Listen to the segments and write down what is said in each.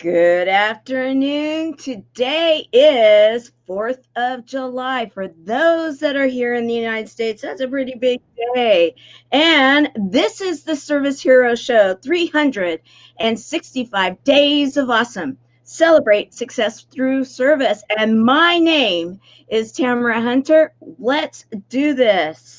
Good afternoon. Today is 4th of July. For those that are here in the United States, that's a pretty big day. And this is the Service Hero Show, 365 Days of Awesome. Celebrate success through service. And my name is Tamara Hunter. Let's do this.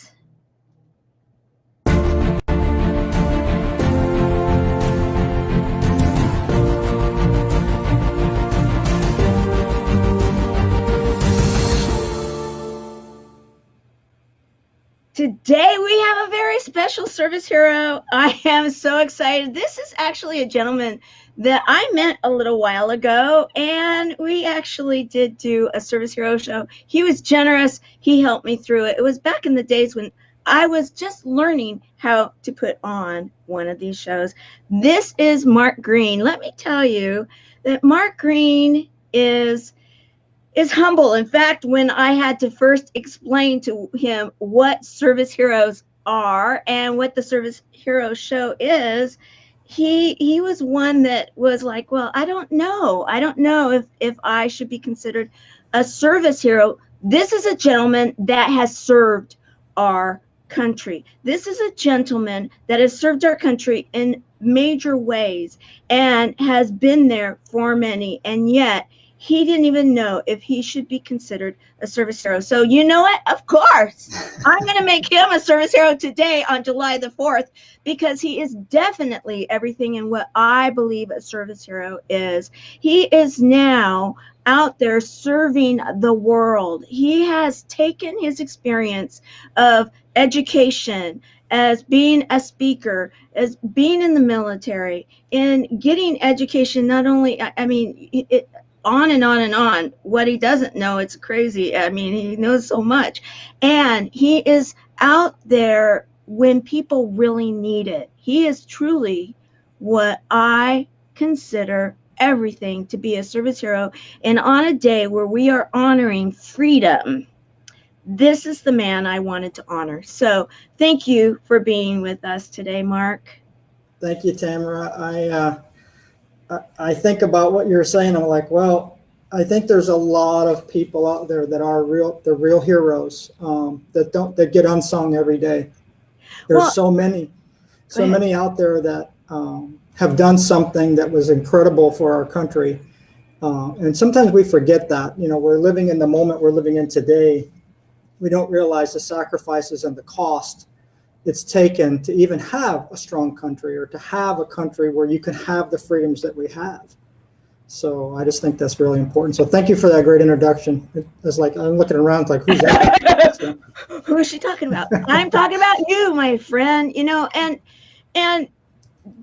Today we have a very special service hero. I am so excited. This is actually a gentleman that I met a little while ago, and we actually did do a service hero show. He was generous. He helped me through it. It was back in the days when I was just learning how to put on one of these shows. This is Mark Green. Let me tell you that Mark Green is humble. In fact, when I had to first explain to him what service heroes are and what the service hero show is, he was one that was like, well, I don't know if I should be considered a service hero. This is a gentleman that has served our country. This is a gentleman that has served our country in major ways and has been there for many, and yet he didn't even know if he should be considered a service hero. So you know what? Of course, I'm going to make him a service hero today on July the 4th, because he is definitely everything in what I believe a service hero is. He is now out there serving the world. He has taken his experience of education, as being a speaker, as being in the military, in getting education, not only, on and on and on. What he doesn't know, it's crazy. I mean, he knows so much. And he is out there when people really need it. He is truly what I consider everything to be a service hero. And on a day where we are honoring freedom, this is the man I wanted to honor. So thank you for being with us today, Mark. Thank you, Tamara. I think about what you're saying. I'm like, well, I think there's a lot of people out there that are the real heroes that get unsung every day. There's so many out there that have done something that was incredible for our country. And sometimes we forget that. You know, we're living in the moment we're living in today. We don't realize the sacrifices and the cost it's taken to even have a strong country, or to have a country where you can have the freedoms that we have. So I just think that's really important. So thank you for that great introduction. It's like, I'm looking around like, who's that? So. Who is she talking about? I'm talking about you, my friend, and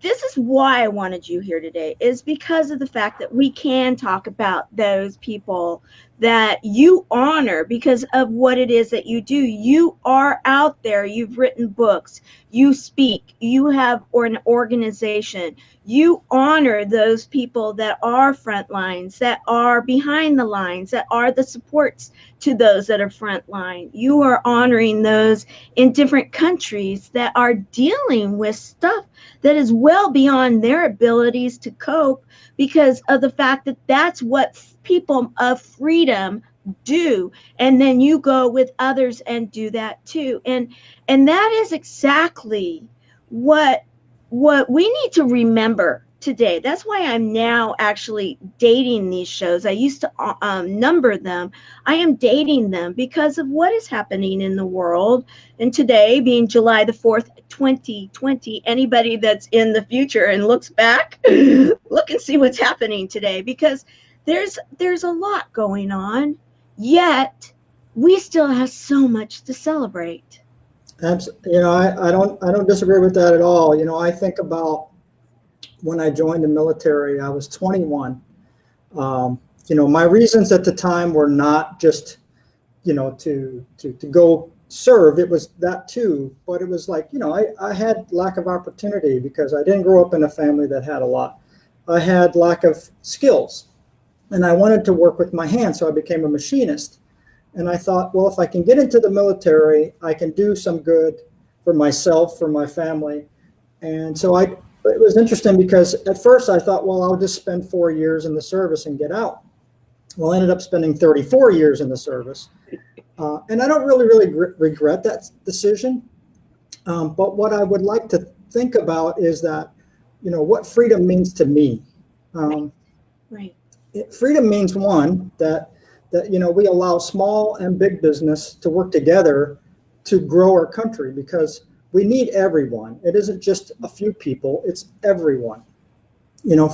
this is why I wanted you here today, is because of the fact that we can talk about those people that you honor because of what it is that you do. You are out there. You've written books. You speak. You have an organization. You honor those people that are front lines, that are behind the lines, that are the supports to those that are front line. You are honoring those in different countries that are dealing with stuff that is well beyond their abilities to cope, because of the fact that that's what people of freedom do. And then you go with others and do that too. And that is exactly what we need to remember today. That's why I'm now actually dating these shows. I used to number them. I am dating them because of what is happening in the world. And today, being July the 4th, 2020, anybody that's in the future and looks back, look and see what's happening today, because there's a lot going on, yet we still have so much to celebrate. You know, I don't disagree with that at all. You know, I think about when I joined the military. I was 21. You know, my reasons at the time were not just, you know, to go serve. It was that too, but it was like, you know, I had lack of opportunity because I didn't grow up in a family that had a lot. I had lack of skills, and I wanted to work with my hands, so I became a machinist. And I thought, well, if I can get into the military, I can do some good for myself, for my family. And so I it was interesting because at first I thought, well, I'll just spend 4 years in the service and get out. Well, I ended up spending 34 years in the service. And I don't really regret that decision. But what I would like to think about is that, what freedom means to me. Right. Freedom means, one, that we allow small and big business to work together to grow our country, because we need everyone. It isn't just a few people, it's everyone.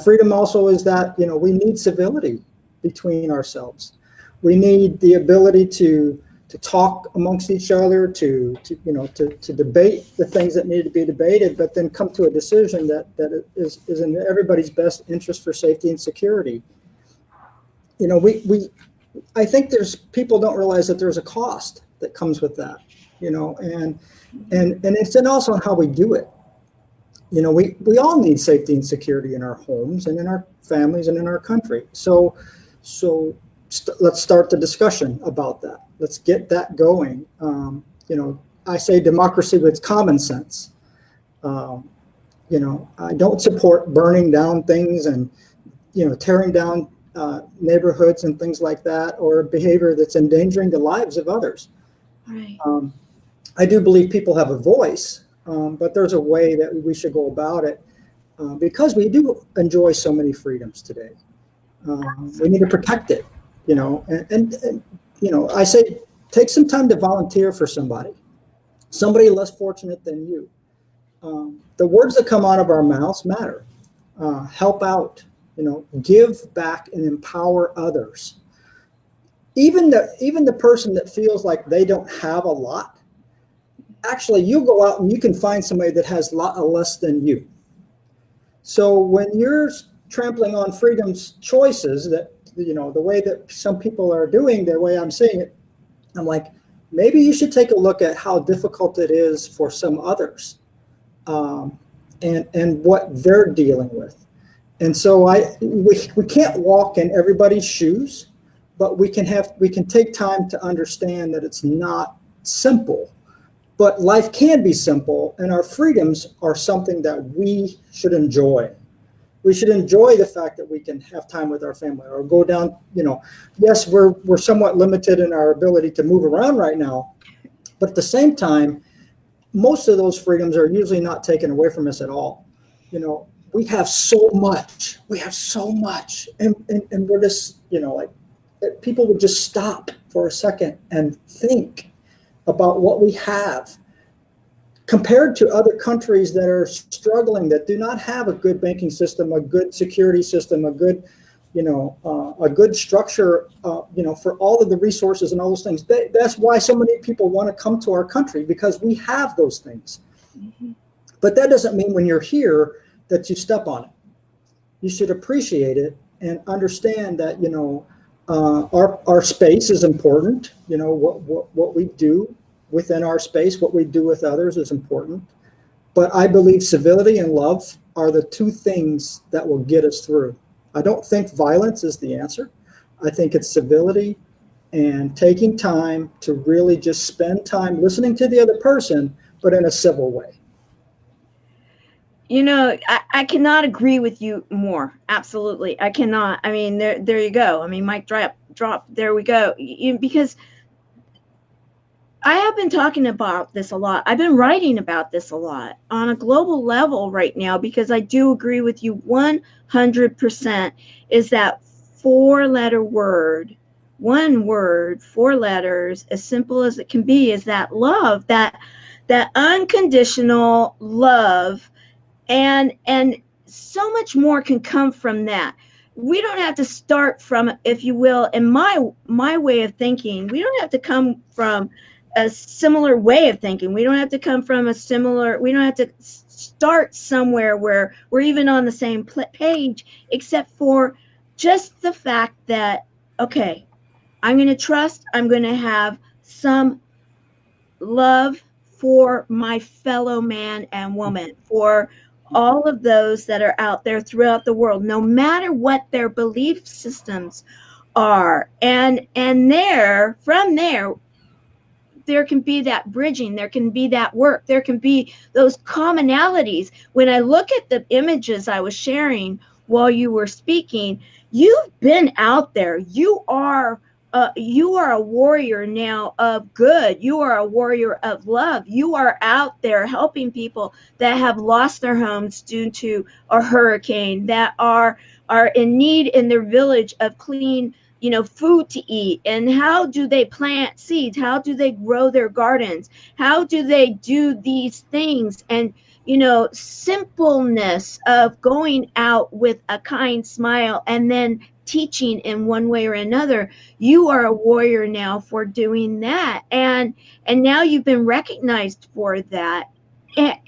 Freedom also is that, we need civility between ourselves. We need the ability to talk amongst each other, to debate the things that need to be debated, but then come to a decision that is in everybody's best interest for safety and security. I think people don't realize that there's a cost that comes with that, and it's also on how we do it. We all need safety and security in our homes and in our families and in our country. So let's start the discussion about that. Let's get that going. I say democracy with common sense. I don't support burning down things and, tearing down neighborhoods and things like that, or behavior that's endangering the lives of others. Right. I do believe people have a voice, but there's a way that we should go about it, because we do enjoy so many freedoms today. We need to protect it, and I say take some time to volunteer for somebody less fortunate than you. The words that come out of our mouths matter. Help out, give back and empower others. Even the person that feels like they don't have a lot, actually, you go out and you can find somebody that has a lot less than you. So when you're trampling on freedom's choices, that the way that some people are doing, the way I'm seeing it, I'm like, maybe you should take a look at how difficult it is for some others, and what they're dealing with. And so we can't walk in everybody's shoes, but we can take time to understand that it's not simple. But life can be simple, and our freedoms are something that we should enjoy. We should enjoy the fact that we can have time with our family, or go down, yes, we're somewhat limited in our ability to move around right now, but at the same time, most of those freedoms are usually not taken away from us at all. We have so much, and we're just, people would just stop for a second and think about what we have, compared to other countries that are struggling, that do not have a good banking system, a good security system, a good structure, for all of the resources and all those things. That's why so many people want to come to our country, because we have those things. Mm-hmm. But that doesn't mean when you're here that you step on it. You should appreciate it and understand that, our space is important. What we do within our space, what we do with others is important. But I believe civility and love are the two things that will get us through. I don't think violence is the answer. I think it's civility and taking time to really just spend time listening to the other person, but in a civil way. I cannot agree with you more. Absolutely. I cannot. I mean, there you go. I mean, mic drop. There we go. Because I have been talking about this a lot. I've been writing about this a lot on a global level right now, because I do agree with you 100%, is that 4-letter word, one word, 4 letters, as simple as it can be, is that love, that unconditional love, and so much more can come from that. We don't have to start from, if you will, in my way of thinking, we don't have to come from a similar way of thinking. We don't have to come from we don't have to start somewhere where we're even on the same page, except for just the fact that, okay, I'm going to have some love for my fellow man and woman, for all of those that are out there throughout the world, no matter what their belief systems are. And from there, there can be that bridging, there can be that work, there can be those commonalities. When I look at the images I was sharing while you were speaking, you've been out there. You are a warrior now of good. You are a warrior of love. You are out there helping people that have lost their homes due to a hurricane, that are in need in their village of clean, food to eat. And how do they plant seeds? How do they grow their gardens? How do they do these things? And simpleness of going out with a kind smile and then teaching in one way or another. You are a warrior now for doing that, and now you've been recognized for that.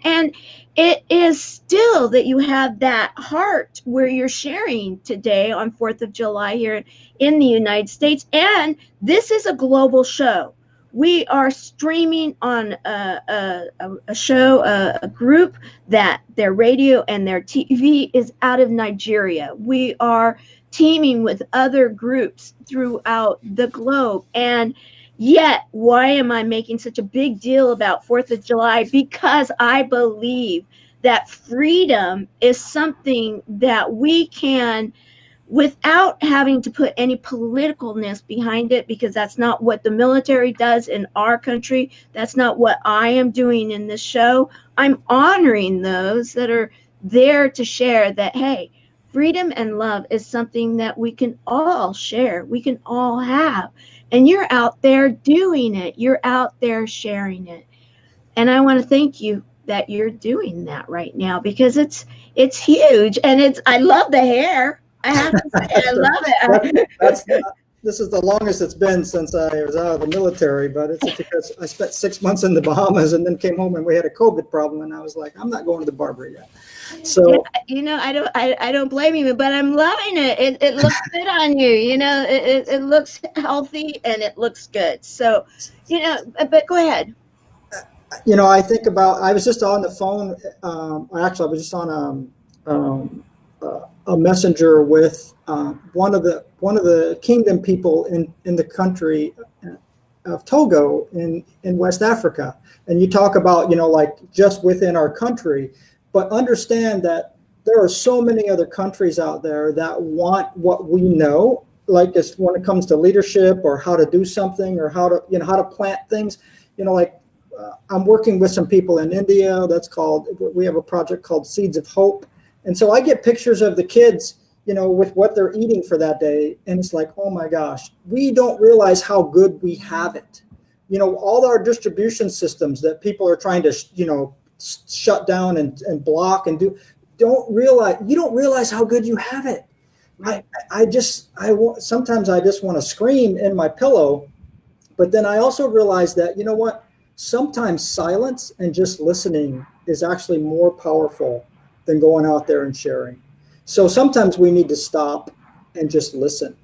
And it is still that you have that heart where you're sharing today on 4th of July here in the United States. And this is a global show. We are streaming on a show, a group that their radio and their TV is out of Nigeria. We are teaming with other groups throughout the globe. And yet, why am I making such a big deal about 4th of July? Because I believe that freedom is something that we can, without having to put any politicalness behind it, because that's not what the military does in our country. That's not what I am doing in this show. I'm honoring those that are there to share that, hey, freedom and love is something that we can all share. We can all have. And you're out there doing it. You're out there sharing it. And I want to thank you that you're doing that right now, because it's huge. And I love the hair. I have to say, I love it. This is the longest it's been since I was out of the military, but it's because I spent 6 months in the Bahamas and then came home and we had a COVID problem, and I was like, I'm not going to the barber yet. So I don't blame you, but I'm loving it. It looks good on you. It looks healthy and it looks good. So, but go ahead. I think about, I was just on the phone. Actually, I was just on a messenger with one of the kingdom people in the country of Togo in West Africa. And you talk about, like just within our country, but understand that there are so many other countries out there that want what we know, like this, when it comes to leadership or how to do something or how to plant things, I'm working with some people in India. We have a project called Seeds of Hope. And so I get pictures of the kids, with what they're eating for that day. And it's like, oh my gosh, we don't realize how good we have it. All our distribution systems that people are trying to, shut down and block and do, you don't realize how good you have it. Sometimes I just want to scream in my pillow, but then I also realize that, sometimes silence and just listening is actually more powerful than going out there and sharing. So sometimes we need to stop and just listen.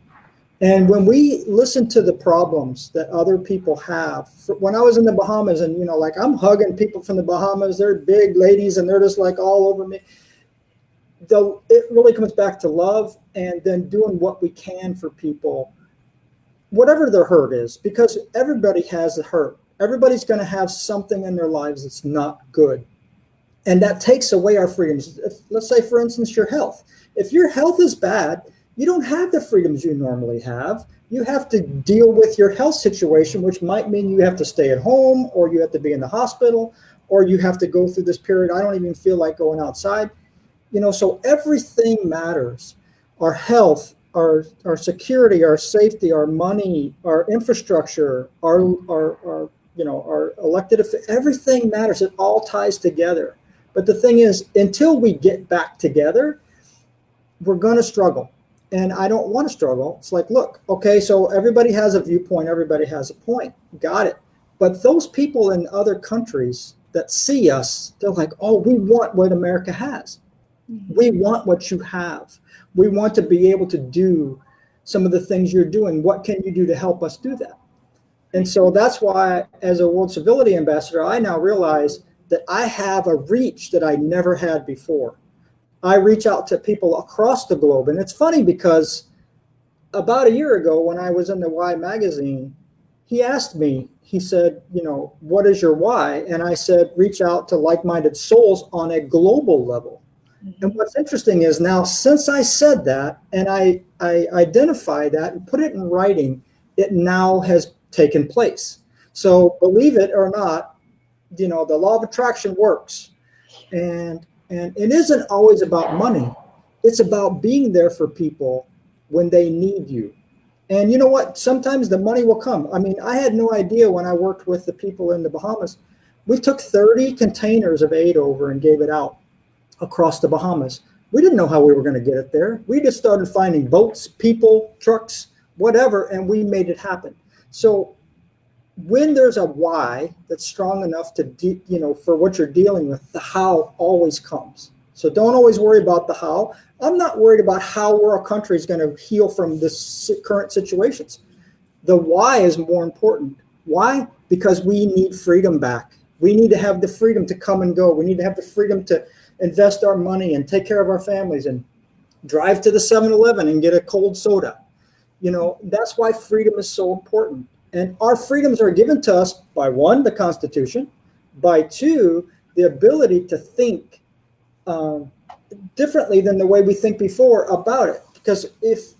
And when we listen to the problems that other people have, when I was in the Bahamas and, I'm hugging people from the Bahamas, they're big ladies and they're just like all over me. It really comes back to love and then doing what we can for people, whatever their hurt is, because everybody has a hurt. Everybody's going to have something in their lives that's not good. And that takes away our freedoms. Let's say, for instance, your health. If your health is bad, you don't have the freedoms you normally have. You have to deal with your health situation, which might mean you have to stay at home, or you have to be in the hospital, or you have to go through this period. I don't even feel like going outside. So everything matters. Our health, our security, our safety, our money, our infrastructure, our elected officials, everything matters. It all ties together. But the thing is, until we get back together, we're going to struggle. And I don't want to struggle. It's like, look, okay, so everybody has a viewpoint. Everybody has a point. Got it. But those people in other countries that see us, they're like, oh, we want what America has. Mm-hmm. We want what you have. We want to be able to do some of the things you're doing. What can you do to help us do that? And so that's why, as a World Civility Ambassador, I now realize that I have a reach that I never had before. I reach out to people across the globe. And it's funny because about a year ago, when I was in the Y magazine, he asked me, he said, what is your why? And I said, reach out to like-minded souls on a global level. Mm-hmm. And what's interesting is now, since I said that and I identified that and put it in writing, it now has taken place. So believe it or not, the law of attraction works. And it isn't always about money. It's about being there for people when they need you. And you know what? Sometimes the money will come. I mean, I had no idea when I worked with the people in the Bahamas. We took 30 containers of aid over and gave it out across the Bahamas. We didn't know how we were going to get it there. We just started finding boats, people, trucks, whatever, and we made it happen. So when there's a why that's strong enough to, for what you're dealing with, the how always comes. So don't always worry about the how. I'm not worried about how our country is going to heal from this current situations. The why is more important. Why? Because we need freedom back. We need to have the freedom to come and go. We need to have the freedom to invest our money and take care of our families and drive to the 7-Eleven and get a cold soda. That's why freedom is so important. And our freedoms are given to us by, one, the Constitution, by two, the ability to think differently than the way we think before about it. Because if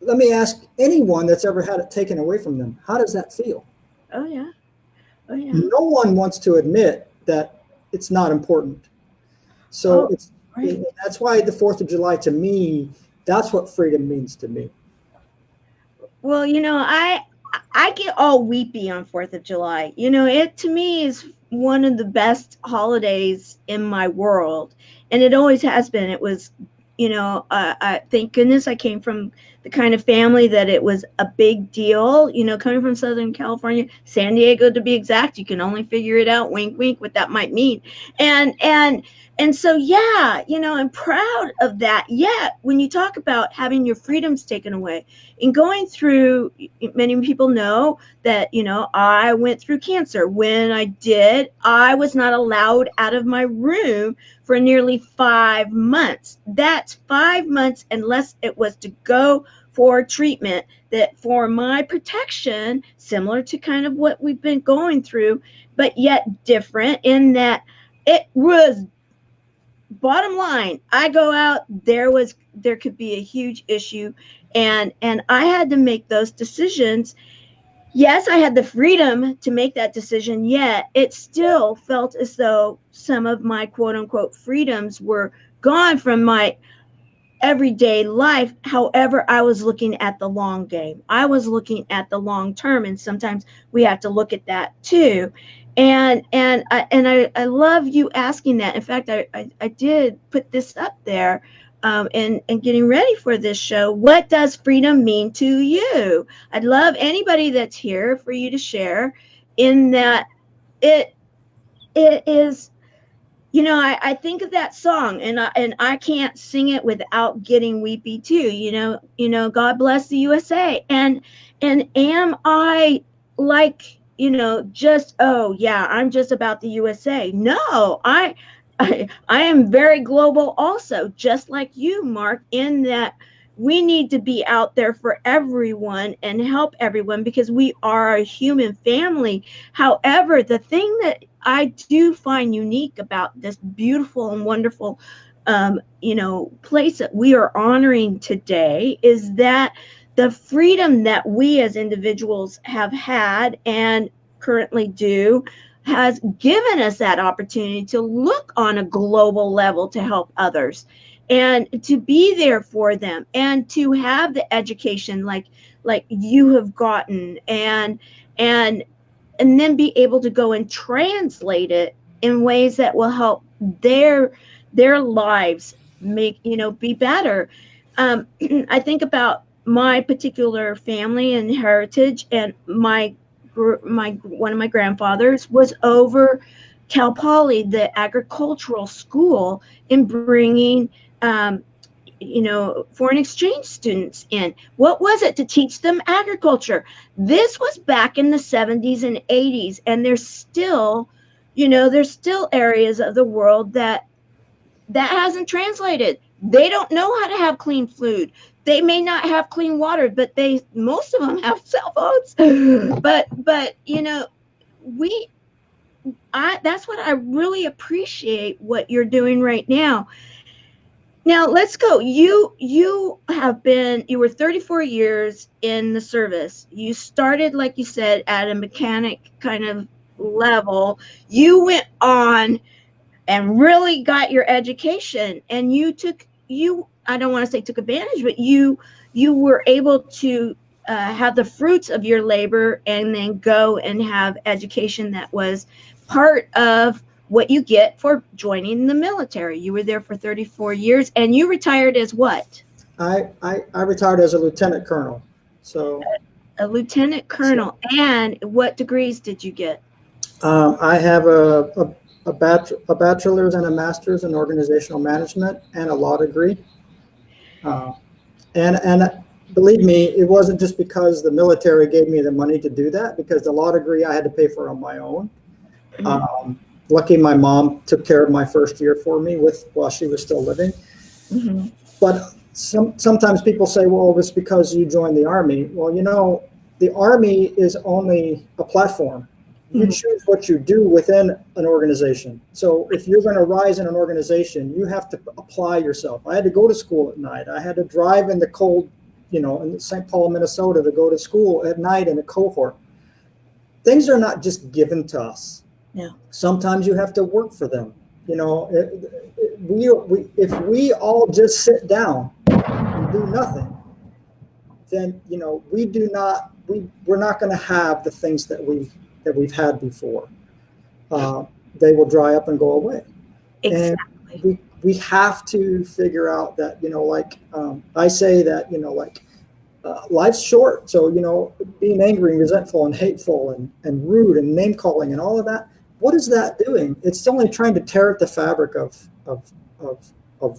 let me ask anyone that's ever had it taken away from them, how does that feel? Oh yeah. No one wants to admit that it's not important. So that's why the 4th of July, to me, that's what freedom means to me. Well, I get all weepy on 4th of July. It to me is one of the best holidays in my world. And it always has been. It was, thank goodness I came from the kind of family that it was a big deal, coming from Southern California, San Diego to be exact. You can only figure it out, wink, wink, what that might mean. And so, yeah, I'm proud of that. Yet, when you talk about having your freedoms taken away and going through, many people know that, I went through cancer. When I did, I was not allowed out of my room for nearly 5 months. That's 5 months unless it was to go for treatment that for my protection, similar to kind of what we've been going through, but yet different in that it was bottom line. I go out, there could be a huge issue and I had to make those decisions. Yes, I had the freedom to make that decision, yet it still felt as though some of my quote unquote freedoms were gone from my everyday life. However, I was looking at the long game. I was looking at the long term, and sometimes we have to look at that too. And I love you asking that. In fact, I did put this up there and getting ready for this show. What does freedom mean to you? I'd love anybody that's here for you to share in that it is, I think of that song and I can't sing it without getting weepy too. God bless the USA. And am I like, just, oh yeah, I'm just about the USA. No, I am very global also, just like you, Mark, in that we need to be out there for everyone and help everyone because we are a human family. However, the thing that I do find unique about this beautiful and wonderful, place that we are honoring today is that the freedom that we as individuals have had and currently do has given us that opportunity to look on a global level to help others and to be there for them and to have the education like you have gotten and then be able to go and translate it in ways that will help their lives make, be better. I think about my particular family and heritage, and my one of my grandfathers was over Cal Poly, the agricultural school, in bringing foreign exchange students in. What was it? To teach them agriculture. This was back in the 70s and 80s, and there's still areas of the world that hasn't translated. They don't know how to have clean food. They may not have clean water, but most of them have cell phones. But that's what I really appreciate what you're doing right now. Now let's go. You were 34 years in the service. You started, like you said, at a mechanic kind of level. You went on and really got your education, and I don't want to say took advantage, but you were able to have the fruits of your labor and then go and have education that was part of what you get for joining the military. You were there for 34 years, and you retired as what? I retired as a lieutenant colonel. So a lieutenant colonel. And what degrees did you get? I have a bachelor's and a master's in organizational management and a law degree. And believe me, it wasn't just because the military gave me the money to do that, because the law degree I had to pay for on my own. Mm-hmm. Lucky my mom took care of my first year for me while she was still living. Mm-hmm. But sometimes people say, well, it's because you joined the Army. Well, the Army is only a platform. You choose what you do within an organization. So if you're going to rise in an organization, you have to apply yourself. I had to go to school at night. I had to drive in the cold, in St. Paul, Minnesota, to go to school at night in a cohort. Things are not just given to us. Yeah. Sometimes you have to work for them. If we all just sit down and do nothing, then we're not going to have the things that we've had before. They will dry up and go away. Exactly. And we have to figure out that, I say that, life's short. So, being angry and resentful and hateful and rude and name calling and all of that, what is that doing? It's only trying to tear at the fabric of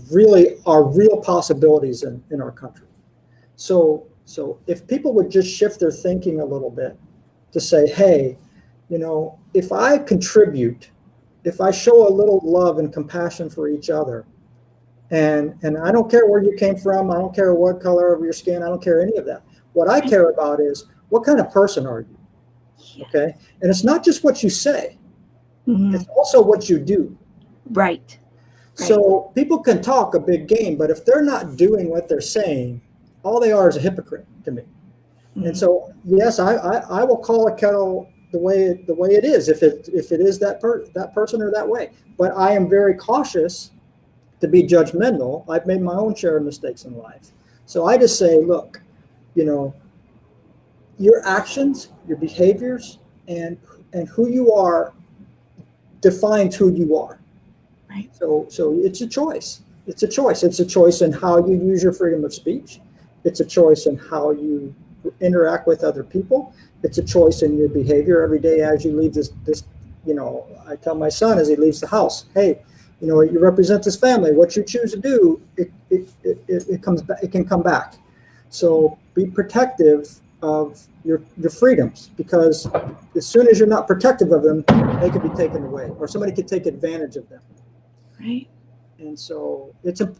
really our real possibilities in our country. So if people would just shift their thinking a little bit to say, hey, if I contribute, if I show a little love and compassion for each other, and I don't care where you came from, I don't care what color of your skin, I don't care any of that. What I care about is, what kind of person are you? Yeah. Okay? And it's not just what you say. Mm-hmm. It's also what you do. Right. So people can talk a big game, but if they're not doing what they're saying, all they are is a hypocrite to me. Mm-hmm. And so, yes, I will call a kettle the way it is, if it is that person or that way. But I am very cautious to be judgmental. I've made my own share of mistakes in life. So I just say, look, your actions, your behaviors, and who you are defines who you are. Right. So it's a choice. It's a choice. It's a choice in how you use your freedom of speech. It's a choice in how you interact with other people. It's a choice in your behavior every day as you leave this. I tell my son as he leaves the house, hey, you represent this family. What you choose to do, it comes back. It can come back. So be protective of your freedoms, because as soon as you're not protective of them, they could be taken away, or somebody could take advantage of them. Right. And so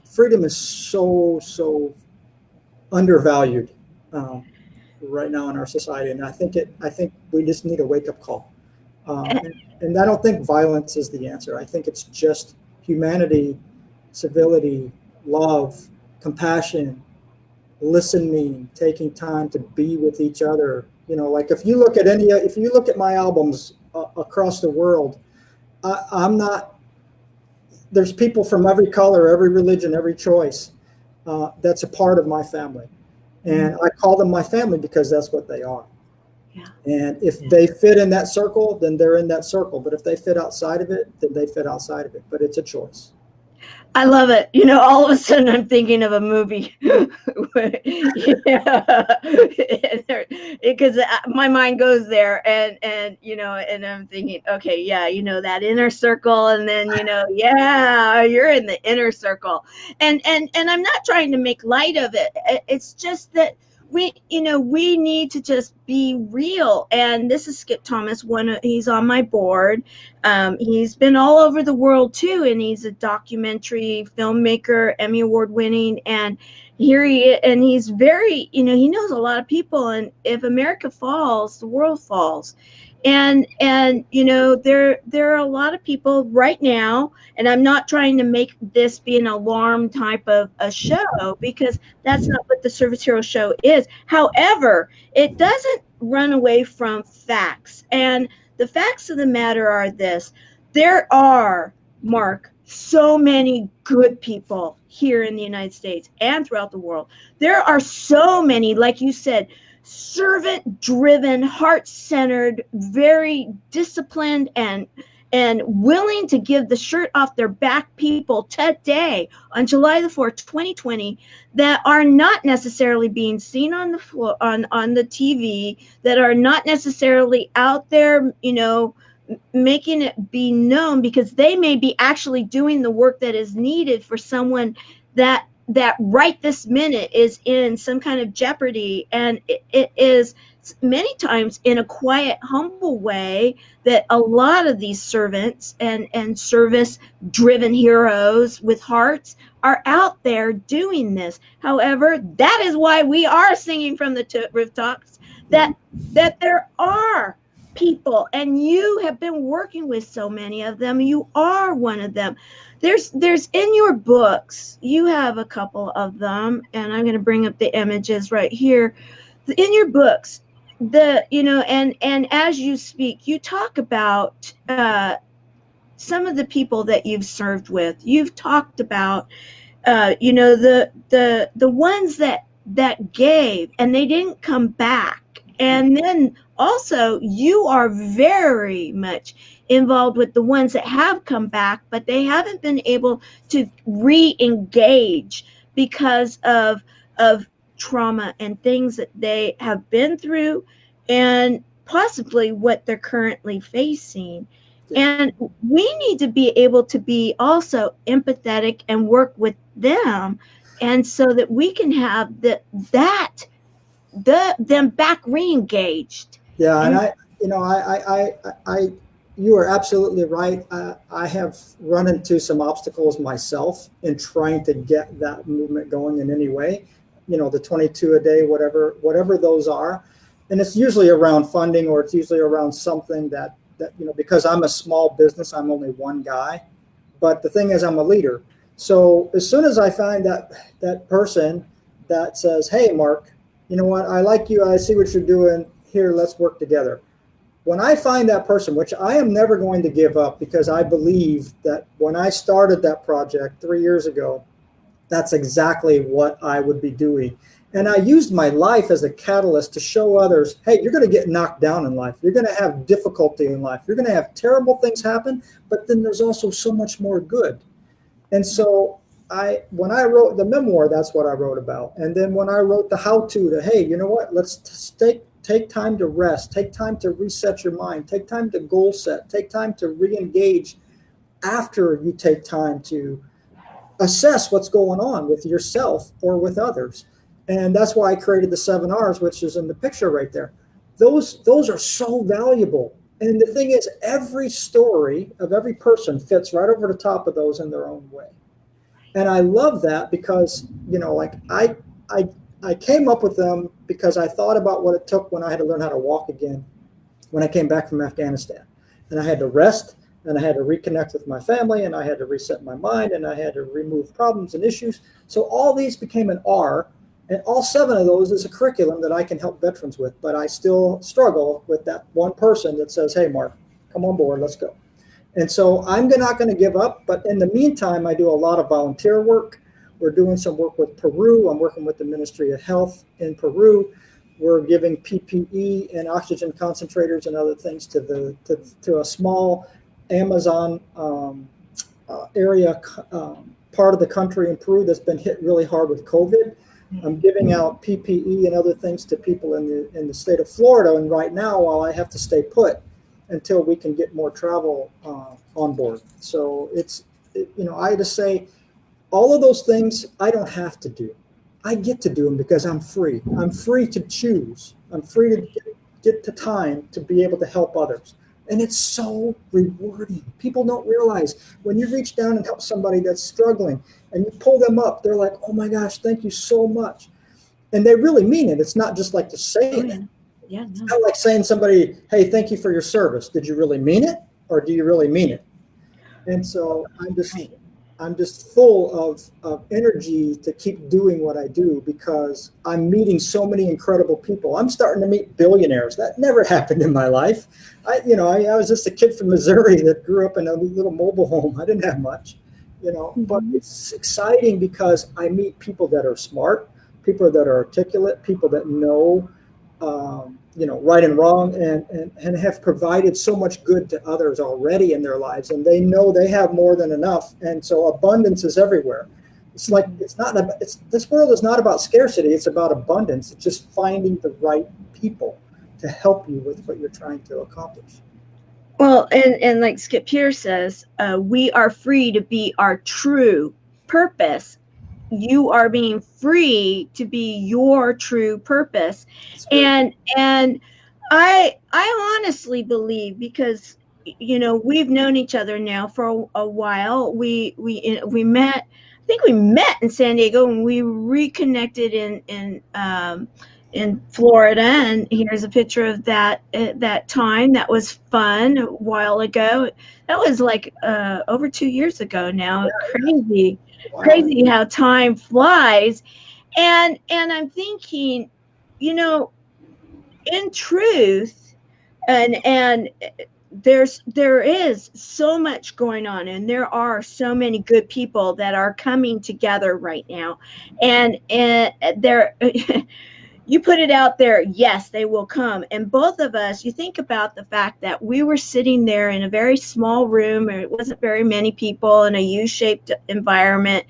freedom is so undervalued right now in our society, and I think we just need a wake-up call. And I don't think violence is the answer. I think it's just humanity, civility, love, compassion, listening, taking time to be with each other. Like if you look at my albums across the world, there's people from every color, every religion, every choice that's a part of my family. And I call them my family because that's what they are. Yeah. And if they fit in that circle, then they're in that circle. But if they fit outside of it, then they fit outside of it. But it's a choice. I love it. All of a sudden I'm thinking of a movie because my mind goes there and I'm thinking, okay, yeah, that inner circle, and then, yeah, you're in the inner circle, and I'm not trying to make light of it. It's just that we need to just be real. And this is Skip Thomas. He's on my board. He's been all over the world too, and he's a documentary filmmaker, Emmy Award winning. And he's very, he knows a lot of people. And if America falls, the world falls. And there are a lot of people right now, and I'm not trying to make this be an alarm type of a show, because that's not what the Service Hero Show is. However, it doesn't run away from facts. And the facts of the matter are this: there are, Mark, so many good people here in the United States and throughout the world. There are so many, like you said, servant-driven, heart-centered, very disciplined, and willing to give the shirt off their back people today on July the 4th, 2020, that are not necessarily being seen on the floor, on the TV, that are not necessarily out there, making it be known, because they may be actually doing the work that is needed for someone that right this minute is in some kind of jeopardy. And it is many times in a quiet, humble way that a lot of these servants and service-driven heroes with hearts are out there doing this. However, that is why we are singing from the rooftops that there are people, and you have been working with so many of them. You are one of them. There's in your books, you have a couple of them, and I'm going to bring up the images right here. In your books, and as you speak, you talk about some of the people that you've served with. You've talked about the ones that gave and they didn't come back. And then also, you are very much involved with the ones that have come back, but they haven't been able to re-engage because of trauma and things that they have been through, and possibly what they're currently facing. And we need to be able to be also empathetic and work with them, and so that we can have them back re-engaged. Yeah, and you are absolutely right. I have run into some obstacles myself in trying to get that movement going in any way. The 22 a day, whatever those are, and it's usually around funding, or it's usually around something that because I'm a small business, I'm only one guy. But the thing is, I'm a leader. So as soon as I find that person that says, "Hey, Mark, you know what? I like you. I see what you're doing. Here, let's work together." When I find that person, which I am never going to give up, because I believe that when I started that project 3 years ago, that's exactly what I would be doing. And I used my life as a catalyst to show others, hey, you're going to get knocked down in life. You're going to have difficulty in life. You're going to have terrible things happen, but then there's also so much more good. And so when I wrote the memoir, that's what I wrote about. And then when I wrote the how-to hey, you know what, let's take time to rest, take time to reset your mind, take time to goal set, take time to re-engage after you take time to assess what's going on with yourself or with others. And that's why I created the 7 R's, which is in the picture right there. Those are so valuable. And the thing is, every story of every person fits right over the top of those in their own way. And I love that because, I came up with them because I thought about what it took when I had to learn how to walk again when I came back from Afghanistan. And I had to rest, and I had to reconnect with my family, and I had to reset my mind, and I had to remove problems and issues. So all these became an R, and all 7 of those is a curriculum that I can help veterans with. But I still struggle with that one person that says, hey, Mark, come on board, let's go. And so I'm not going to give up. But in the meantime, I do a lot of volunteer work. We're doing some work with Peru. I'm working with the Ministry of Health in Peru. We're giving PPE and oxygen concentrators and other things to a small Amazon area part of the country in Peru that's been hit really hard with COVID. I'm giving out PPE and other things to people in the state of Florida. And right now, while I have to stay put until we can get more travel on board. So I just say, all of those things I don't have to do. I get to do them because I'm free. I'm free to choose. I'm free to get the time to be able to help others. And it's so rewarding. People don't realize when you reach down and help somebody that's struggling and you pull them up, they're like, oh my gosh, thank you so much. And they really mean it. It's not just like to say Oh, it. yeah. Yeah, It's no. not like saying somebody, hey, thank you for your service. Did you really mean it? Or do you really mean it? And so I'm just full of energy to keep doing what I do because I'm meeting so many incredible people. I'm starting to meet billionaires. That never happened in my life. I was just a kid from Missouri that grew up in a little mobile home. I didn't have much, but it's exciting because I meet people that are smart, people that are articulate, people that know, right and wrong, and have provided so much good to others already in their lives, and they know they have more than enough, and so abundance is everywhere. It's like this world is not about scarcity; it's about abundance. It's just finding the right people to help you with what you're trying to accomplish. Well, and like Skip here says, we are free to be our true purpose. You are being free to be your true purpose. And I honestly believe, because we've known each other now for a while. We met, I think we met in San Diego, and we reconnected in Florida, and here's a picture of that time. That was fun a while ago. That was like over 2 years ago now. Crazy. Wow. Crazy how time flies. And I'm thinking, in truth, and there is so much going on, and there are so many good people that are coming together right now, and there you put it out there, yes, they will come. And both of us, you think about the fact that we were sitting there in a very small room, and it wasn't very many people, in a U-shaped environment,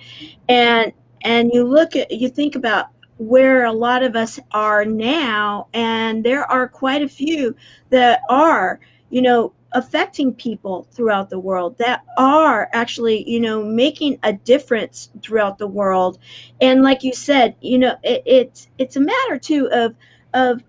and you think about where a lot of us are now, and there are quite a few that are, affecting people throughout the world, that are actually, making a difference throughout the world. And like you said, it's a matter too of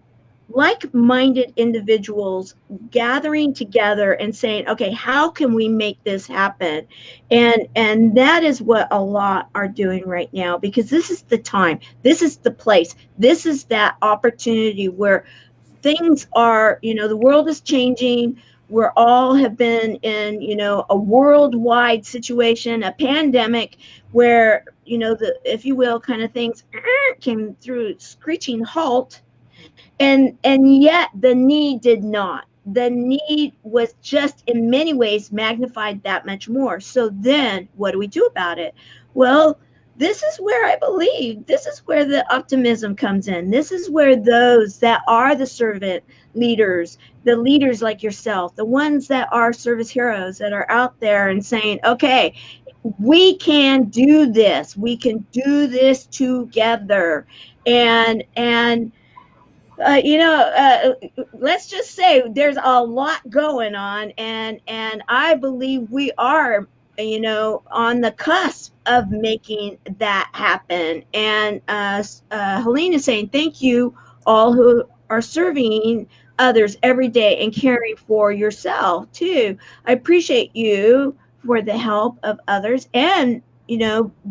like-minded individuals gathering together and saying, okay, how can we make this happen? And that is what a lot are doing right now, because this is the time, this is the place, this is that opportunity where things are, the world is changing. We're all have been in, a worldwide situation, a pandemic, where, the, if you will, kind of things came through screeching halt. And yet the need did not. The need was just in many ways magnified that much more. So then what do we do about it? Well, this is where I believe, this is where the optimism comes in. This is where those that are the servant leaders, the leaders like yourself, the ones that are service heroes that are out there and saying, okay, we can do this. We can do this together. And let's just say there's a lot going on, and I believe we are, on the cusp of making that happen. And Helene is saying, thank you all who are serving others every day and caring for yourself too. I appreciate you for the help of others, and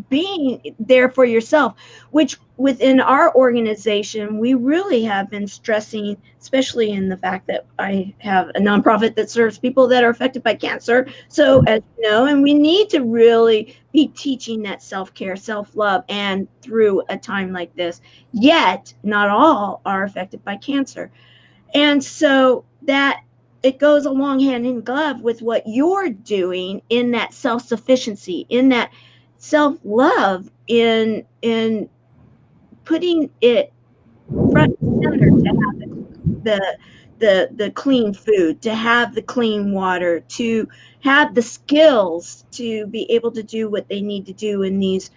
being there for yourself, which within our organization, we really have been stressing, especially in the fact that I have a nonprofit that serves people that are affected by cancer. So, as you know, and we need to really be teaching that self-care, self-love, and through a time like this, yet not all are affected by cancer. And so that it goes along hand in glove with what you're doing in that self-sufficiency, in that self-love, in putting it front and center, to have the clean food, to have the clean water, to have the skills to be able to do what they need to do in these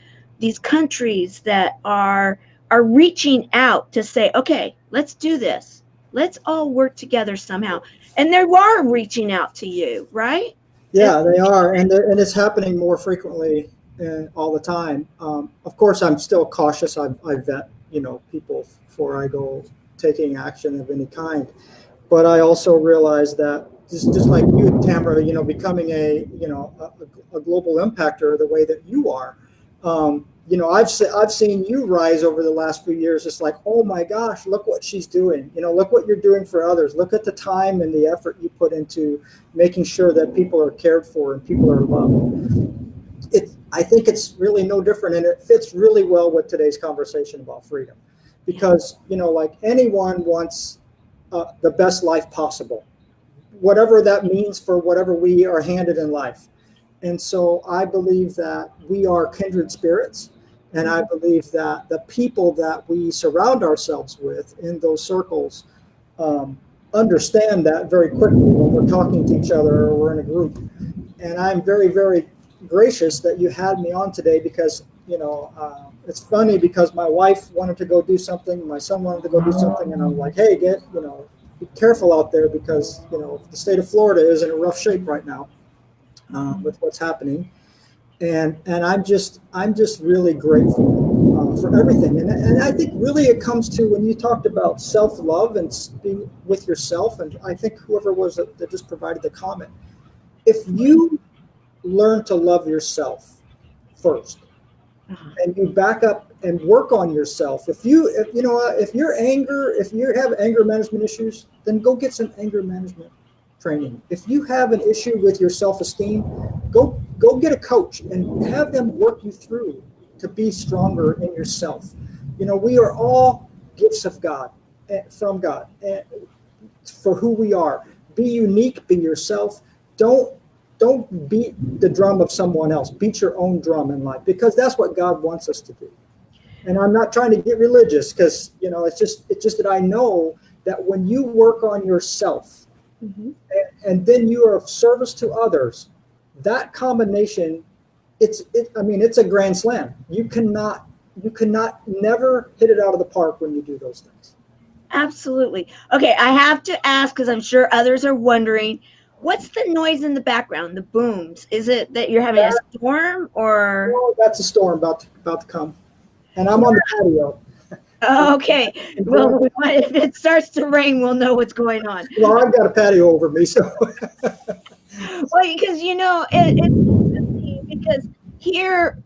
countries that are reaching out to say, okay, let's do this. Let's all work together somehow. And they are reaching out to you, right? Yeah, they are, and it's happening more frequently all the time. Of course, I'm still cautious. I vet, people before I go taking action of any kind. But I also realize that just like you, Tamara, becoming a global impactor the way that you are. I've seen you rise over the last few years. It's like, oh my gosh, look what she's doing. Look what you're doing for others. Look at the time and the effort you put into making sure that people are cared for and people are loved. I think it's really no different, and it fits really well with today's conversation about freedom, because like anyone wants the best life possible, whatever that means for whatever we are handed in life. And so I believe that we are kindred spirits. And I believe that the people that we surround ourselves with in those circles understand that very quickly when we're talking to each other or we're in a group. And I'm very, very gracious that you had me on today, because, it's funny because my wife wanted to go do something, my son wanted to go do something, and I'm like, hey, be careful out there, because, the state of Florida is in a rough shape right now with what's happening. And I'm just really grateful for everything. And I think really it comes to when you talked about self-love and being with yourself, and I think whoever was that just provided the comment, if you learn to love yourself first, and you back up and work on yourself. If you have anger management issues, then go get some anger management training. If you have an issue with your self-esteem, go get a coach and have them work you through to be stronger in yourself. We are all gifts of God, from God, for who we are. Be unique, be yourself. Don't beat the drum of someone else. Beat your own drum in life, because that's what God wants us to do. And I'm not trying to get religious, because it's just that I know that when you work on yourself, and then you are of service to others, that combination, it's a grand slam. You cannot never hit it out of the park when you do those things. Absolutely. Okay, I have to ask, because I'm sure others are wondering, what's the noise in the background, the booms? Is it that you're having a storm, or? No, that's a storm about to come. And I'm on the patio. Okay. Well, if it starts to rain, we'll know what's going on. Well, I've got a patio over me, so. Well, because it's because here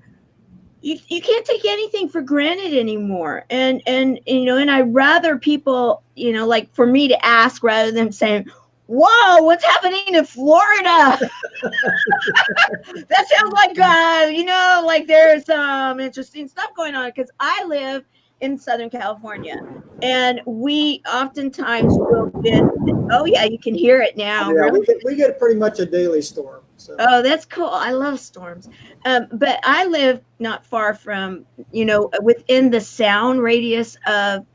you can't take anything for granted anymore, and I'd rather people, like for me to ask rather than saying, whoa, what's happening in Florida? That sounds like, like there's some interesting stuff going on, because I live in Southern California, and we oftentimes will get, oh yeah, you can hear it now. Yeah, really? we get pretty much a daily storm. So. Oh, that's cool. I love storms. But I live not far from, within the sound radius of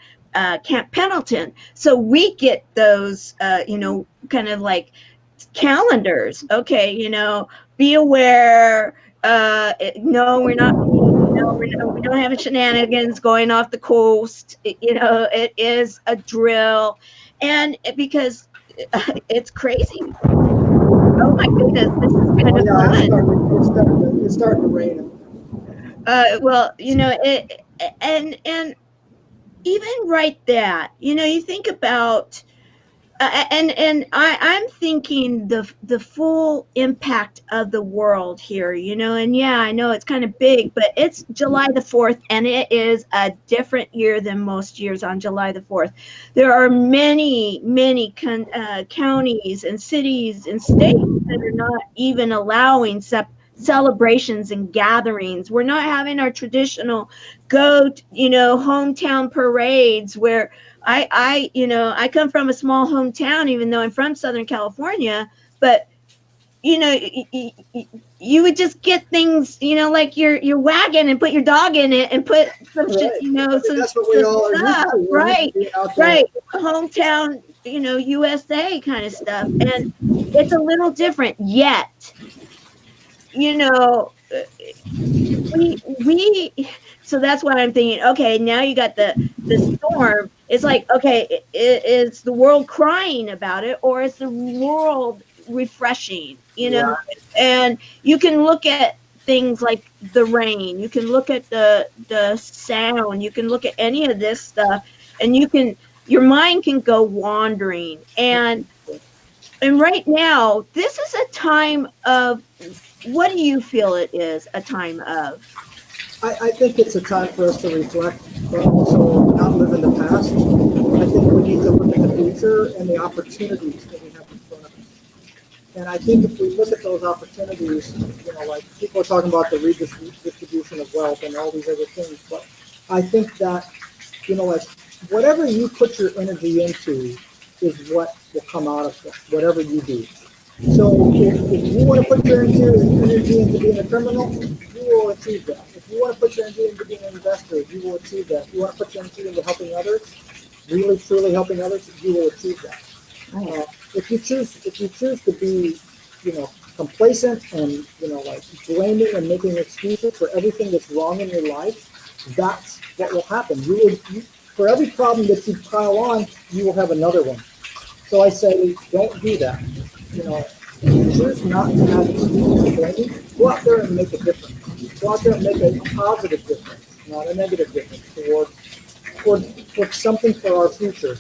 Camp Pendleton. So we get those, kind of like calendars. Okay, be aware. No, we're not. We don't have shenanigans going off the coast. It is a drill, and because it's crazy. Oh my goodness, this is kind of fun. It's starting to rain. Well, and even right that, you think about, and I'm thinking the full impact of the world here, and yeah, I know it's kind of big, but it's July the 4th, and it is a different year than most years on July the 4th. There are many counties and cities and states that are not even allowing celebrations and gatherings. We're not having our traditional hometown parades where I come from a small hometown, even though I'm from Southern California, but you would just get things, like your wagon and put your dog in it and put some shit, some that's what we all are stuff, used to, right, hometown, USA kind of stuff, and it's a little different. Yet, we so that's why I'm thinking, okay, now you got the storm. It's like, okay, is the world crying about it, or is the world refreshing? Right. And you can look at things like the rain. You can look at the sound. You can look at any of this stuff, and your mind can go wandering. And right now, this is a time of, what do you feel it is a time of? I think it's a time for us to reflect, but also not live in the past. I think we need to look at the future and the opportunities that we have in front of us. And I think if we look at those opportunities, like people are talking about the redistribution of wealth and all these other things, but I think that, like whatever you put your energy into is what will come out of it, whatever you do. So if you want to put your energy into being a criminal, you will achieve that. If you want to put your energy into being an investor, you will achieve that. If you want to put your energy into helping others, really truly helping others, you will achieve that. If you choose to be, complacent and like blaming and making excuses for everything that's wrong in your life, that's what will happen. For every problem that you pile on, you will have another one. So I say, don't do that. If you choose not to have excuses and blaming, go out there and make a difference. Go out there and make a positive difference, not a negative difference, towards something for our future,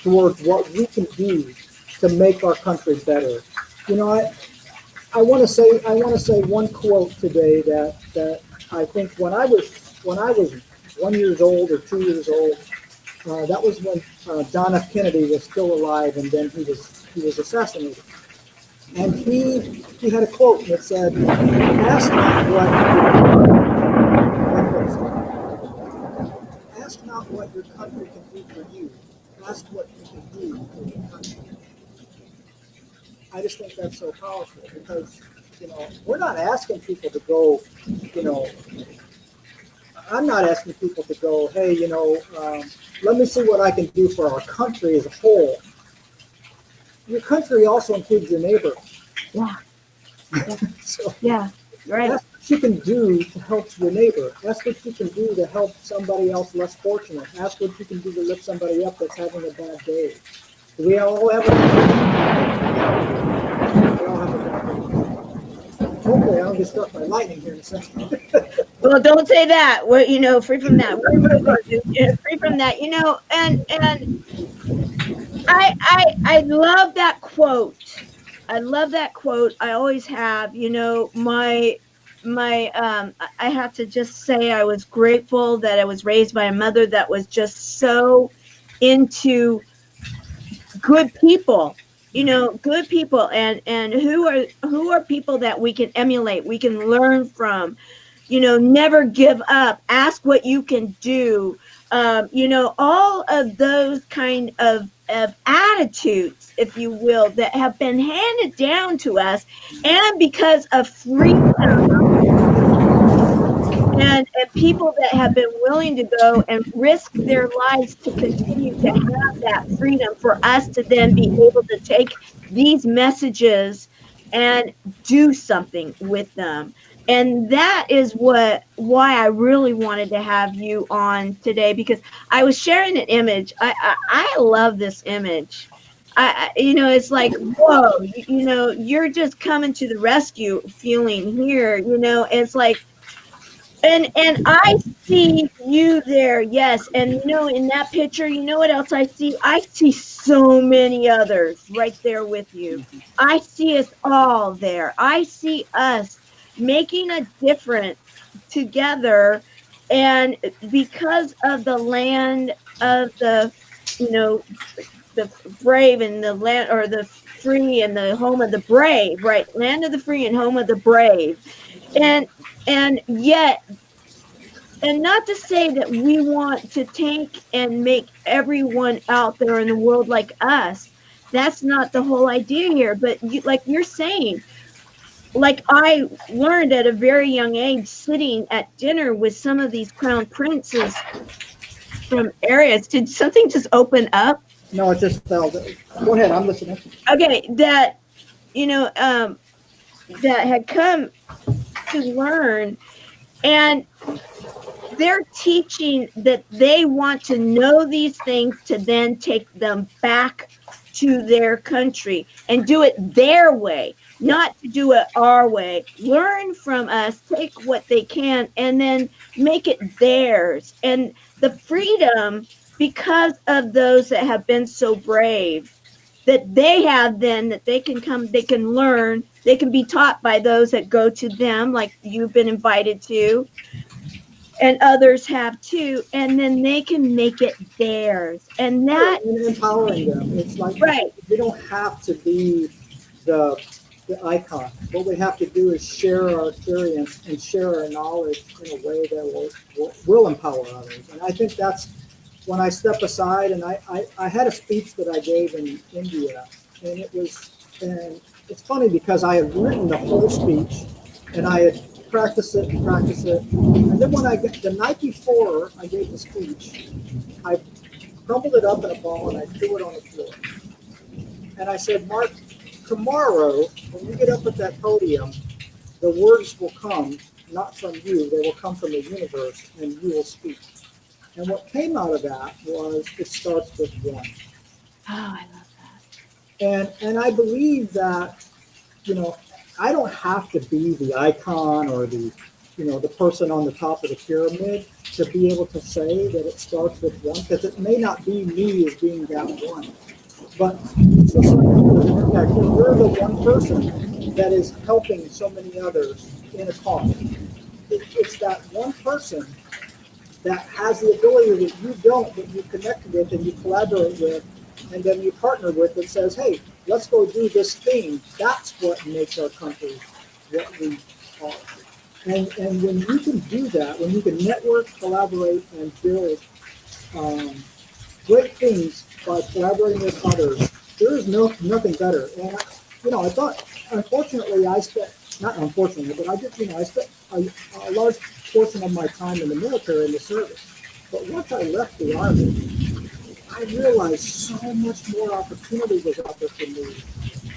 towards what we can do to make our country better. I want to say one quote today that I think when I was 1 year old or 2 years old, that was when John F. Kennedy was still alive, and then he was assassinated. And he had a quote that said, "Ask not what your country can do for you. Ask what you can do for your country." I just think that's so powerful because, we're not asking people to go, I'm not asking people to go, hey, let me see what I can do for our country as a whole. Your country also includes your neighbor. Yeah. So yeah, right. That's what you can do to help your neighbor. That's what you can do to help somebody else less fortunate. That's what you can do to lift somebody up that's having a bad day. We all have a bad day. Hopefully I don't get struck by lightning here in a second. Well, don't say that. We're, free from that. Free from that. And I love that quote. I love that quote. I always have. I have to just say I was grateful that I was raised by a mother that was just so into good people. Good people, and who are people that we can emulate, we can learn from. Never give up, ask what you can do. All of those kind of attitudes, if you will, that have been handed down to us, and because of freedom and people that have been willing to go and risk their lives to continue to have that freedom, for us to then be able to take these messages and do something with them. And that is why I really wanted to have you on today, because I was sharing an image. I love this image. It's like, whoa, you're just coming to the rescue feeling here. It's like, and I see you there, yes. And in that picture, what else I see? I see so many others right there with you. I see us all there. I see us making a difference together, and because of the land of the brave, and the land, or the free, and the home of the brave, right? Land of the free and home of the brave. And yet, and not to say that we want to take and make everyone out there in the world like us. That's not the whole idea here. But like you're saying, like I learned at a very young age, sitting at dinner with some of these crown princes from areas. Did something just open up? No, it just fell. Go ahead, I'm listening. Okay, that that had come to learn, and they're teaching that they want to know these things to then take them back to their country and do it their way. not to do it our way. Learn from us, take what they can, and then make it theirs. And the freedom, because of those that have been so brave, that they have, then that they can come, they can learn, they can be taught by those that go to them, like you've been invited to, and others have too, and then they can make it theirs. And that, And empowering them. It's like right, we don't have to be the icon. What we have to do is share our experience and share our knowledge in a way that will empower others. And I think that's when I step aside. And I had a speech that I gave in India, and and it's funny because I had written the whole speech and I had practiced it and practiced it. And then when the night before I gave the speech, I crumpled it up in a ball and I threw it on the floor. And I said, Mark, tomorrow, when you get up at that podium, the words will come, not from you, they will come from the universe, and you will speak. And what came out of that was, it starts with one. oh, I love that. And I believe that, I don't have to be the icon or the person on the top of the pyramid to be able to say that it starts with one, because it may not be me as being that one. But it's just like you're the one person that is helping so many others in a cause. It's that one person that has the ability that you don't, that you connect with and you collaborate with, and then you partner with, that says, hey, let's go do this thing. That's what makes our country what we are. And when you can do that, when you can network, collaborate, and build great things by collaborating with others, there is nothing better. And I thought, unfortunately, I spent a large portion of my time in the military, in the service. But once I left the Army, I realized so much more opportunity was out there for me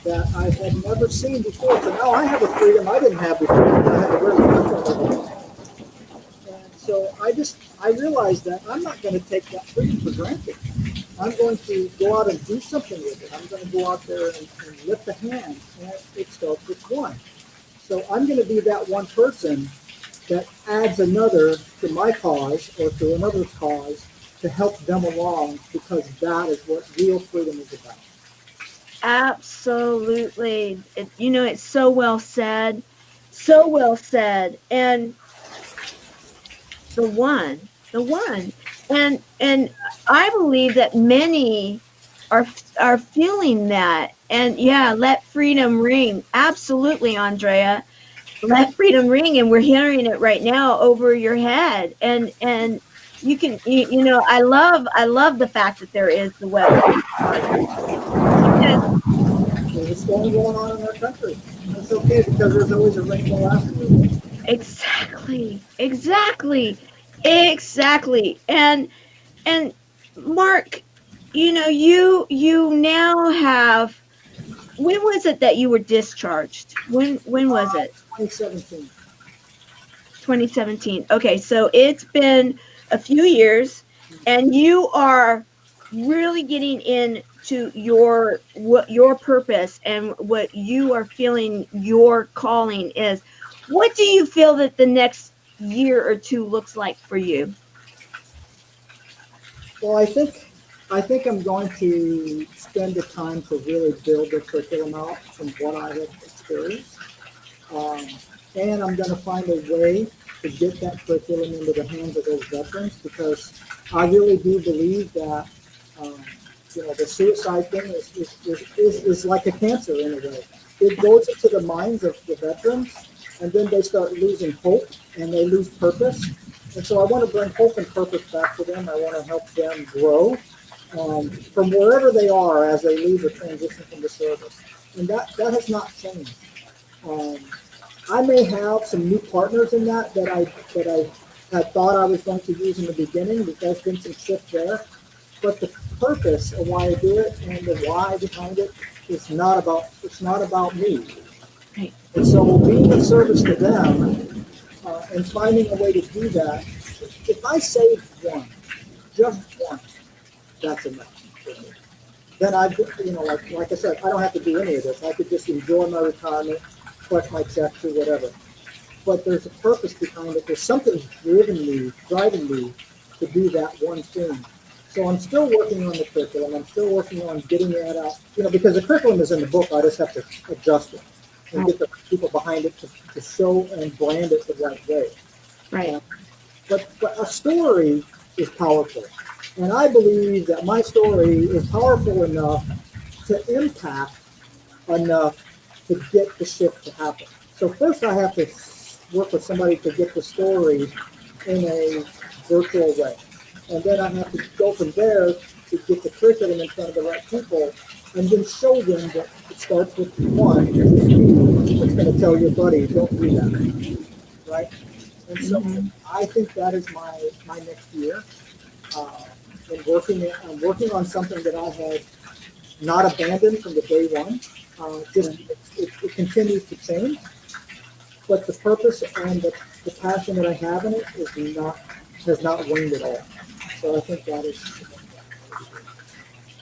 that I had never seen before. So now I have a freedom I didn't have before. I had to really work on it. And so I realized that I'm not going to take that freedom for granted. I'm going to go out and do something with it. I'm going to go out there and lift a hand, and it starts with one. So I'm going to be that one person that adds another to my cause or to another's cause to help them along, because that is what real freedom is about. Absolutely. It's so well said. So well said. And the one. And I believe that many are feeling that. And yeah, let freedom ring. Absolutely, Andrea. Let freedom ring, and we're hearing it right now over your head. And you can, I love the fact that there is the web. What's going on in our country? It's okay, because there's always a rainbow afterwards. Exactly. And Mark, you now have. When was it that you were discharged? When was it? 2017. 2017. Okay, so it's been a few years, and you are really getting into your purpose and what you are feeling your calling is. What do you feel that the next year or two looks like for you? Well, I think I'm going to spend the time to really build the curriculum out from what I have experienced. And I'm going to find a way to get that curriculum into the hands of those veterans, because I really do believe that the suicide thing is like a cancer in a way. It goes into the minds of the veterans, and then they start losing hope and they lose purpose. And so I want to bring hope and purpose back to them. I want to help them grow from wherever they are as they leave or transition from the service. And that has not changed. I may have some new partners in that I had thought I was going to use in the beginning, but there's been some shift there. But the purpose of why I do it and the why behind it is not about me. Right. And so being of service to them and finding a way to do that, if I save one, just one, that's enough for me. then I, like I said, I don't have to do any of this. I could just enjoy my retirement, collect my checks or whatever. But there's a purpose behind it. There's something driving me to do that one thing. So I'm still working on the curriculum. I'm still working on getting that out, because the curriculum is in the book. I just have to adjust it and get the people behind it to show and brand it the right way. Right. But a story is powerful. And I believe that my story is powerful enough to impact enough to get the shift to happen. So first I have to work with somebody to get the story in a virtual way. And then I have to go from there to get the curriculum in front of the right people and then show them that it starts with one. It's going to tell your buddy, don't do that. Right? And so I think that is my next year. I'm working on something that I had not abandoned from the day one. It continues to change. But the purpose and the passion that I have in it has not waned at all. So I think that is.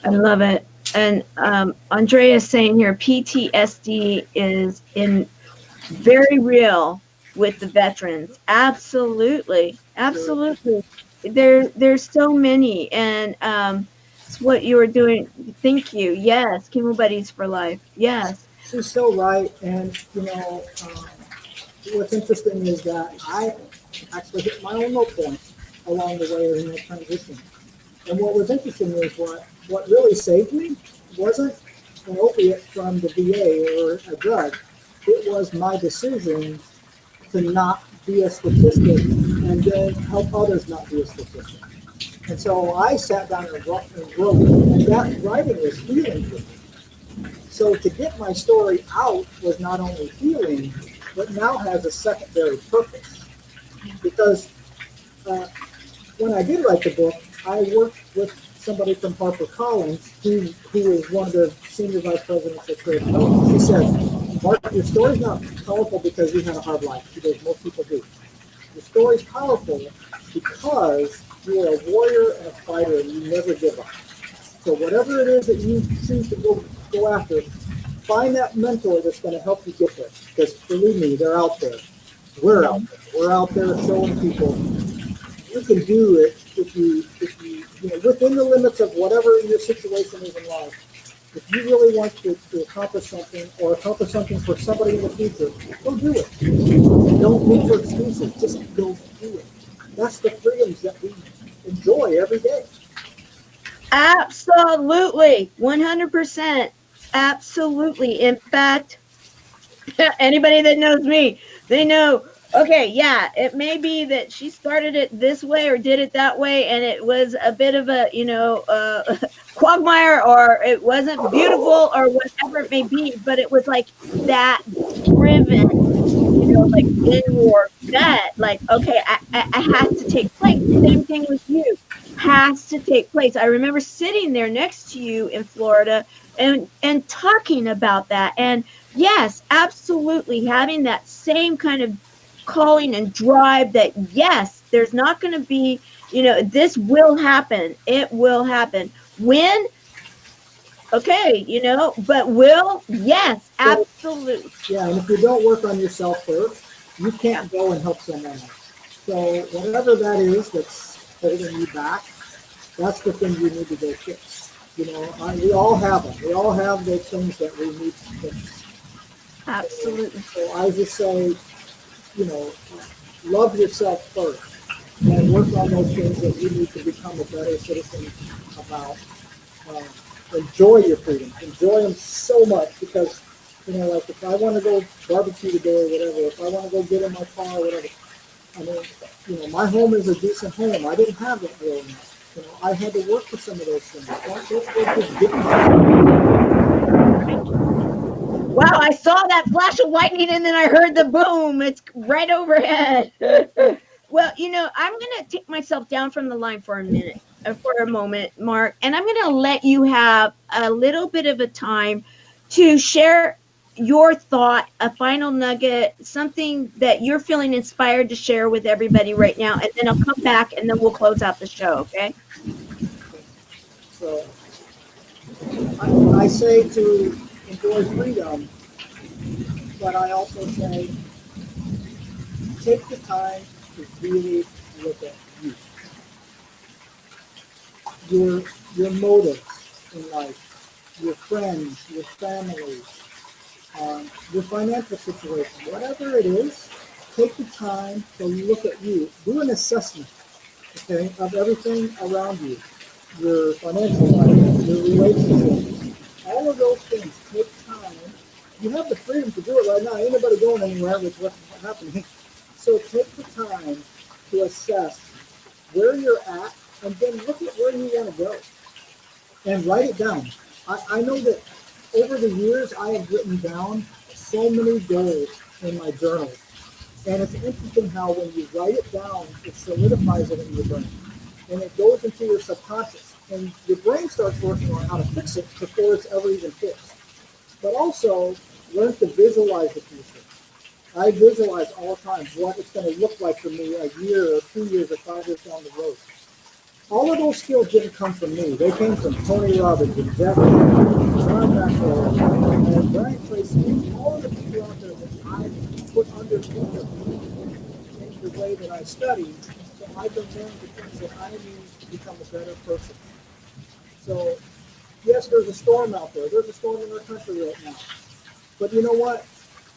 I love it. And Andrea is saying here, PTSD is very real with the veterans. Absolutely. There's so many, and it's what you were doing. Thank you. Yes, Chemo Buddies for Life. Yes. She's so right, and what's interesting is that I actually hit my own low points along the way in that transition. And what was interesting is what really saved me wasn't an opiate from the VA or a drug. It was my decision to not be a statistic and then help others not be a statistic. And so I sat down and wrote, and that writing was healing for me. So to get my story out was not only healing, but now has a secondary purpose. Because when I did write the book, I worked with somebody from HarperCollins, who is one of the senior vice presidents at Hurricane. She said, Mark, your story's not powerful because you had a hard life. She goes, most people do. Your story's powerful because you are a warrior and a fighter and you never give up. So whatever it is that you choose to go after, find that mentor that's going to help you get there. Because believe me, they're out there. We're out there. We're out there showing people you can do it if you within the limits of whatever your situation is in life. If you really want to accomplish something or accomplish something for somebody in the future, go do it. Don't look for excuses. Just go do it. That's the freedoms that we enjoy every day. Absolutely. 100%. Absolutely. In fact, anybody that knows me, they know, okay, yeah, it may be that she started it this way or did it that way, and it was a bit of a, quagmire, or it wasn't beautiful, or whatever it may be, but it was like that driven, like in your gut, like, okay, I have to take place. Same thing with you. Has to take place. I remember sitting there next to you in Florida and talking about that. And yes, absolutely, having that same kind of calling and drive that, yes, there's not going to be, this will happen. It will happen. When? Okay, but will? Yes, absolutely. Yeah, and if you don't work on yourself first, you can't go and help someone else. So whatever that is that's holding you back, that's the thing you need to go fix. We all have them. We all have those things that we need to fix. Absolutely. So I just say, love yourself first and work on those things that you need to become a better citizen about. Enjoy your freedom. Enjoy them so much because, like if I want to go barbecue today or whatever, if I want to go get in my car or whatever, my home is a decent home. I didn't have that growing up. I had to work for some of those things. Wow, I saw that flash of lightning and then I heard the boom. It's right overhead. Well, I'm going to take myself down from the line for a moment, Mark, and I'm going to let you have a little bit of a time to share your thought, a final nugget, something that you're feeling inspired to share with everybody right now, and then I'll come back and then we'll close out the show, okay? So I say to enjoy freedom, but I also say take the time to really look at you, your your motives in life, your friends, your family, your financial situation, whatever it is. Take the time to look at you. Do an assessment, okay, of everything around you, your financial life, your relationships, all of those things. Take time. You have the freedom to do it right now. Ain't nobody going anywhere with what's happening. So take the time to assess where you're at and then look at where you want to go and write it down. I know that over the years I have written down so many goals in my journal. And it's interesting how when you write it down, it solidifies it in your brain. And it goes into your subconscious. And your brain starts working on how to fix it before it's ever even fixed. But also, learn to visualize the future. I visualize all the time what it's going to look like for me a year or 2 years or 5 years down the road. All of those skills didn't come from me. They came from Tony Robbins and Jeff John Maxwell, and Brian Tracy, and all of the people out there that I put underneath of me in the way that I study, so I can learn the things that I need to become a better person. So, yes, there's a storm out there. There's a storm in our country right now. But you know what?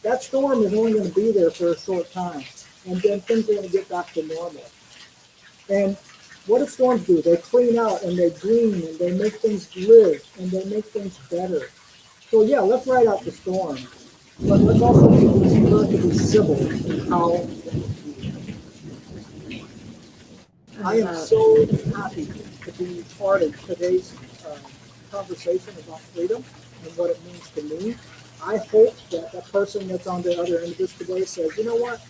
That storm is only going to be there for a short time, and then things are going to get back to normal. And what do storms do? They clean out and they green and they make things live and they make things better. So yeah, let's ride out the storm, but let's also learn to be civil in how. I am so happy to be part of today's conversation about freedom and what it means to me. I hope that that person that's on the other end of this today says, you know what?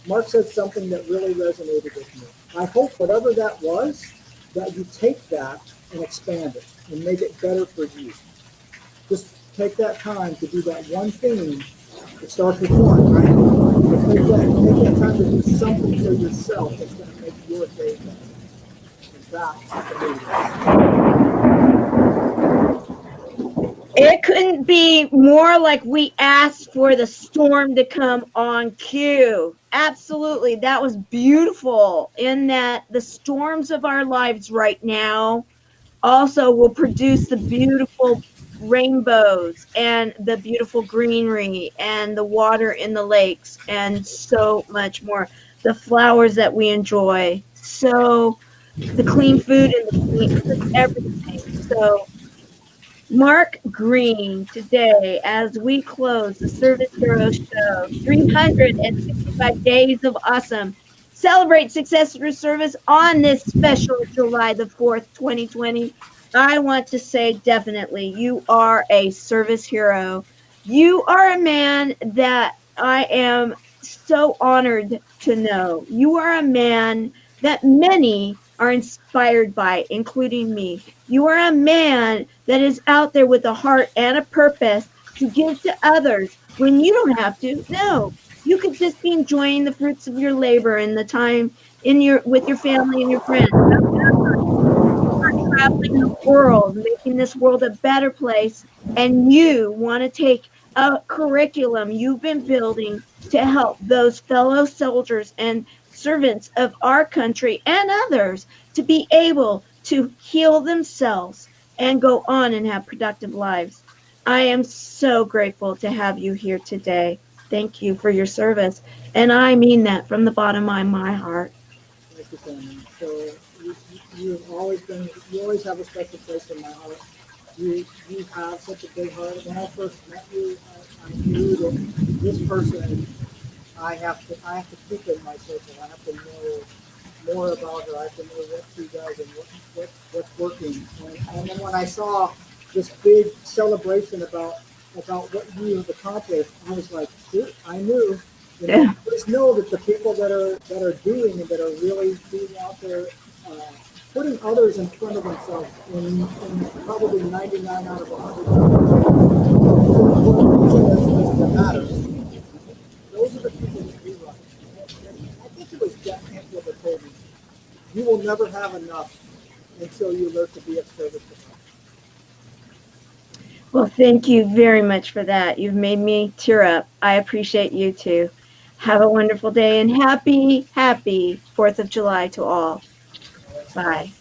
Mark said something that really resonated with me. I hope whatever that was, that you take that and expand it and make it better for you. Just take that time to do that one thing. It starts with one, right? But take that time to do something for yourself that's going to make your day better. And that's It couldn't be more like we asked for the storm to come on cue. Absolutely. That was beautiful, in that the storms of our lives right now also will produce the beautiful rainbows and the beautiful greenery and the water in the lakes and so much more. The flowers that we enjoy. So the clean food and the clean, just everything. So Mark Green today, as we close the Service Hero Show, 365 Days of Awesome. Celebrate success through service on this special July the 4th, 2020. I want to say definitely, you are a service hero. You are a man that I am so honored to know. You are a man that many are inspired by, including me. You are a man that is out there with a heart and a purpose to give to others when you don't have to. No, you could just be enjoying the fruits of your labor and the time in your with your family and your friends. Traveling the world, making this world a better place, and you want to take a curriculum you've been building to help those fellow soldiers and servants of our country and others to be able to heal themselves and go on and have productive lives. I am so grateful to have you here today. Thank you for your service. And I mean that from the bottom of my heart. Thank you, Tammy. So you've always been, you always have a special place in my heart. You have such a big heart. When I first met you, I knew that this person, I have to keep in my circle. I have to know more about her. I have to know what she does and what's working. And then when I saw this big celebration about what you have accomplished, I was like, shoot, I knew. You know, Yeah. just know that the people that are doing and that are really being out there, putting others in front of themselves in probably 99 out of 100 that matters. Those are the people that do right. And I think it was Jack Canfield that told me, you will never have enough until you learn to be of service to others. Well, thank you very much for that. You've made me tear up. I appreciate you too. Have a wonderful day and happy 4th of July to all. Bye.